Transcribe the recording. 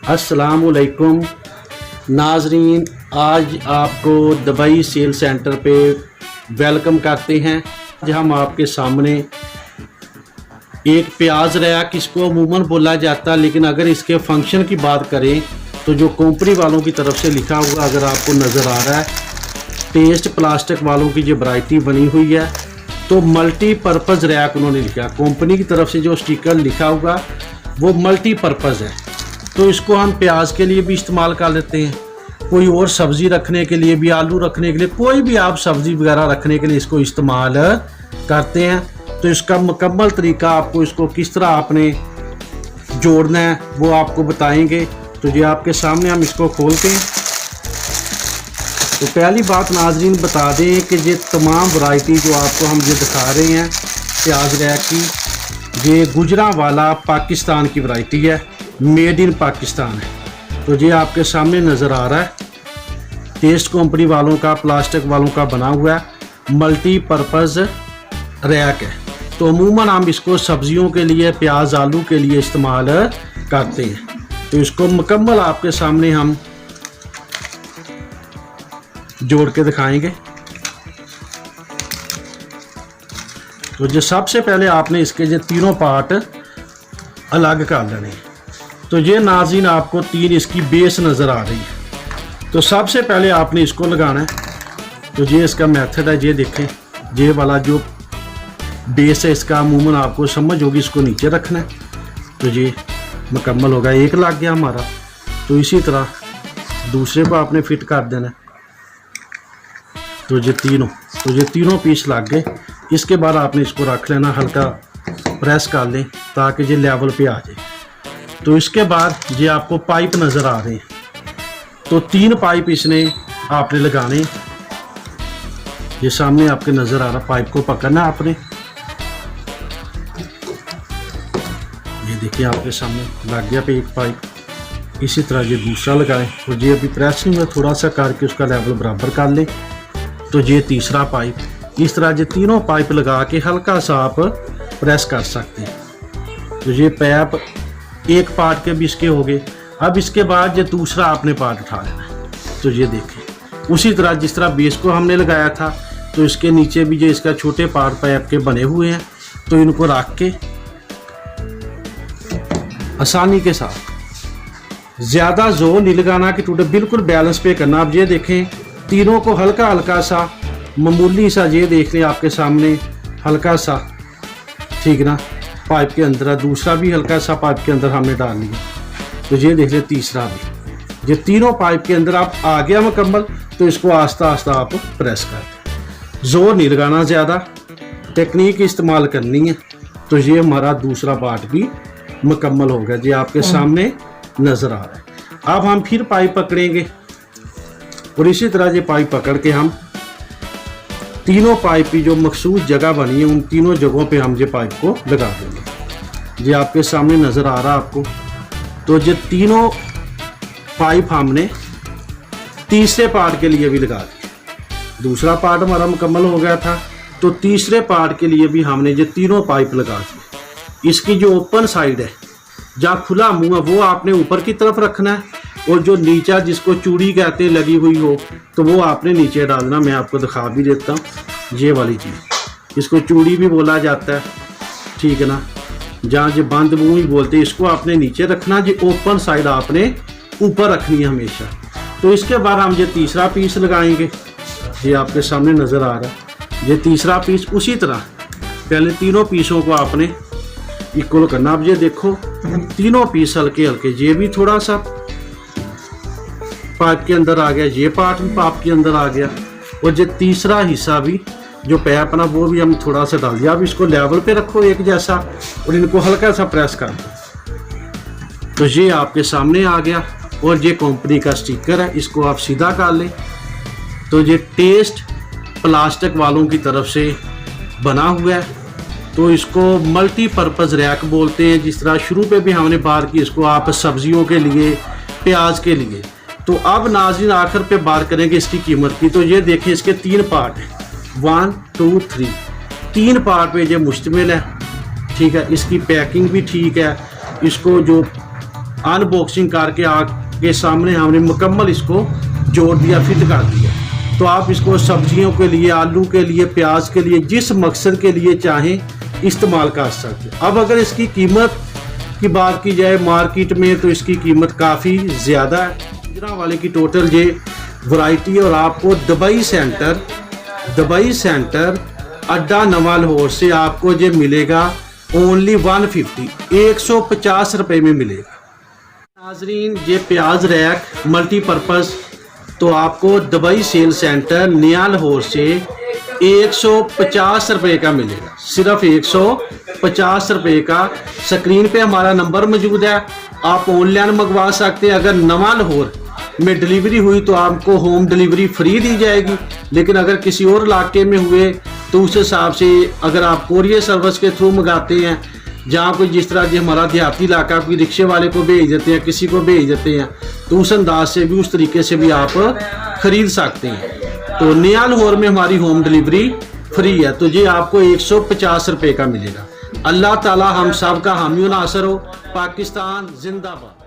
अस्सलामुअलैकुम नाजरीन, आज आपको दुबई सेल सेंटर पे वेलकम करते हैं। आज हम आपके सामने एक प्याज रैक, इसको अमूमन बोला जाता है, लेकिन अगर इसके फंक्शन की बात करें तो जो कंपनी वालों की तरफ से लिखा हुआ अगर आपको नज़र आ रहा है, टेस्ट प्लास्टिक वालों की जो वैरायटी बनी हुई है, तो मल्टीपर्पज़ रैक उन्होंने लिखा। कंपनी की तरफ से जो स्टिकर लिखा हुआ वो मल्टीपर्पज़ है, तो इसको हम प्याज के लिए भी इस्तेमाल कर लेते हैं, कोई और सब्ज़ी रखने के लिए भी, आलू रखने के लिए, कोई भी आप सब्ज़ी वगैरह रखने के लिए इसको इस्तेमाल करते हैं। तो इसका मुकम्मल तरीका आपको इसको किस तरह आपने जोड़ना है वो आपको बताएंगे। तो ये आपके सामने हम इसको खोलते हैं। तो पहली बात नाजरीन बता दें कि ये तमाम वैरायटी जो आपको हम ये दिखा रहे हैं प्याज रैक की, ये गुजरांवाला पाकिस्तान की वैरायटी है, मेड इन पाकिस्तान है। तो ये आपके सामने नज़र आ रहा है, टेस्ट कंपनी वालों का, प्लास्टिक वालों का बना हुआ है, मल्टीपर्पज़ रैक है। तो अमूमन हम इसको सब्जियों के लिए, प्याज आलू के लिए इस्तेमाल करते हैं। तो इसको मुकम्मल आपके सामने हम जोड़ के दिखाएंगे। तो जो सबसे पहले आपने इसके जो तीनों पार्ट अलग कर लेने। तो ये नाज़रीन आपको तीन इसकी बेस नज़र आ रही है। तो सबसे पहले आपने इसको लगाना है। तो ये इसका मेथड है, ये देखें, ये वाला जो बेस है इसका अमूमन आपको समझ होगी, इसको नीचे रखना है। तो ये मुकम्मल होगा, एक लग गया हमारा। तो इसी तरह दूसरे को आपने फिट कर देना है। तो ये तीनों पीस लग गए। इसके बाद आपने इसको रख लेना, हल्का प्रेस कर लें ताकि ये लेवल पे आ जाए। तो इसके बाद ये आपको पाइप नज़र आ रहे हैं, तो तीन पाइप इसने आपने लगाने। ये सामने आपके नज़र आ रहा, पाइप को पकड़ना आपने। ये देखिए आपके सामने लग गया पे एक पाइप। इसी तरह ये दूसरा लगाएं। और ये अभी प्रेसिंग में थोड़ा सा करके उसका लेवल बराबर कर लें। तो ये तीसरा पाइप, इस तरह ये तीनों पाइप लगा के हल्का सा आप प्रेस कर सकते हैं। तो ये पाइप एक पार्ट के भी इसके हो गए। अब इसके बाद ये दूसरा आपने पार्ट उठा लेना है। तो ये देखें, उसी तरह जिस तरह बेस को हमने लगाया था, तो इसके नीचे भी जो इसका छोटे पार्ट पाइप के बने हुए हैं, तो इनको रख के आसानी के साथ, ज़्यादा जोर नहीं लगाना कि टूटे, बिल्कुल बैलेंस पे करना। आप ये देखें, तीनों को हल्का हल्का सा, मामूली सा, ये देख लें आपके सामने, हल्का सा, ठीक ना, पाइप के अंदर। दूसरा भी हल्का सा पाइप के अंदर हमने डाल लिया। तो ये देख लें तीसरा भी, ये तीनों पाइप के अंदर आप आ गया मुकम्मल। तो इसको आस्ता आस्ता आप प्रेस कर दें, जोर नहीं लगाना, ज़्यादा टेक्निक इस्तेमाल करनी है। तो ये हमारा दूसरा पार्ट भी मुकम्मल हो गया, ये आपके सामने नज़र आ रहा है। अब हम फिर पाइप पकड़ेंगे और इसी तरह ये पाइप पकड़ के हम तीनों पाइप की जो मखसूस जगह बनी है, उन तीनों जगहों पे हम ये पाइप को लगा देंगे। ये आपके सामने नज़र आ रहा है आपको। तो ये तीनों पाइप हमने तीसरे पार्ट के लिए भी लगा दिए। दूसरा पार्ट हमारा मुकम्मल हो गया था, तो तीसरे पार्ट के लिए भी हमने ये तीनों पाइप लगा दिए। इसकी जो ओपन साइड है, जहाँ खुला मुंह है, वो आपने ऊपर की तरफ रखना है, और जो नीचा जिसको चूड़ी कहते हैं लगी हुई हो, तो वो आपने नीचे डालना। मैं आपको दिखा भी देता हूँ, ये वाली चीज़, इसको चूड़ी भी बोला जाता है, ठीक है ना, जहाँ जो बंद मुंह ही बोलते हैं, इसको आपने नीचे रखना। ये ओपन साइड आपने ऊपर रखनी है हमेशा। तो इसके बाद हम ये तीसरा पीस लगाएंगे, ये आपके सामने नज़र आ रहा है। ये तीसरा पीस उसी तरह पहले तीनों पीसों को आपने इक्वल करना। अब ये देखो, तीनों पीस हल्के हल्के, ये भी थोड़ा सा पाइप के अंदर आ गया, ये पार्ट भी पाइप के अंदर आ गया, और ये तीसरा हिस्सा भी जो पाइप ना, वो भी हम थोड़ा सा डाल दिया। अब इसको लेवल पे रखो एक जैसा, और इनको हल्का सा प्रेस कर दो। तो ये आपके सामने आ गया, और ये कंपनी का स्टिकर है, इसको आप सीधा कर लें। तो ये टेस्ट प्लास्टिक वालों की तरफ से बना हुआ है। तो इसको मल्टीपर्पज़ रैक बोलते हैं। जिस तरह शुरू पे भी हमने बात की, इसको आप सब्जियों के लिए, प्याज के लिए। तो अब नाज़रीन आखिर पे बात करेंगे इसकी कीमत की। तो ये देखिए, इसके तीन पार्ट हैं, 1 2 3, तीन पार्ट पे ये मुश्तमिल है, ठीक है। इसकी पैकिंग भी ठीक है, इसको जो अनबॉक्सिंग करके आपके सामने हमने मुकम्मल इसको जोड़ दिया, फिट कर दिया। तो आप इसको सब्जियों के लिए, आलू के लिए, प्याज के लिए, जिस मकसद के लिए चाहें इस्तेमाल कर सकते हैं। अब अगर इसकी कीमत की बात की जाए मार्केट में तो इसकी कीमत काफ़ी ज़्यादा है। गुजरा वाले की टोटल ये वैरायटी है और आपको दुबई सेंटर अड्डा नवा लाहौर से आपको ये मिलेगा ओनली 150 रुपये में मिलेगा। नाजरीन, ये प्याज रैक मल्टीपर्पज़ तो आपको दुबई सेल सेंटर नया लाहौर से 150 रुपये का मिलेगा, सिर्फ 150 रुपये का। स्क्रीन पे हमारा नंबर मौजूद है, आप ऑनलाइन मंगवा सकते हैं। अगर नवा लाहौर में डिलीवरी हुई तो आपको होम डिलीवरी फ्री दी जाएगी, लेकिन अगर किसी और इलाके में हुए तो उस हिसाब से अगर आप कोरियर सर्विस के थ्रू मंगाते हैं, जहाँ कोई जिस तरह जो हमारा देहाती इलाका कोई रिक्शे वाले को भेज देते हैं, किसी को भेज देते हैं, तो उस अंदाज से भी, उस तरीके से भी आप ख़रीद सकते हैं। तो नया लाहौर में हमारी होम डिलीवरी फ्री है, तो ये आपको 150 रुपये का मिलेगा। अल्लाह ताला हम सब का हामी नासर हो। पाकिस्तान जिंदाबाद।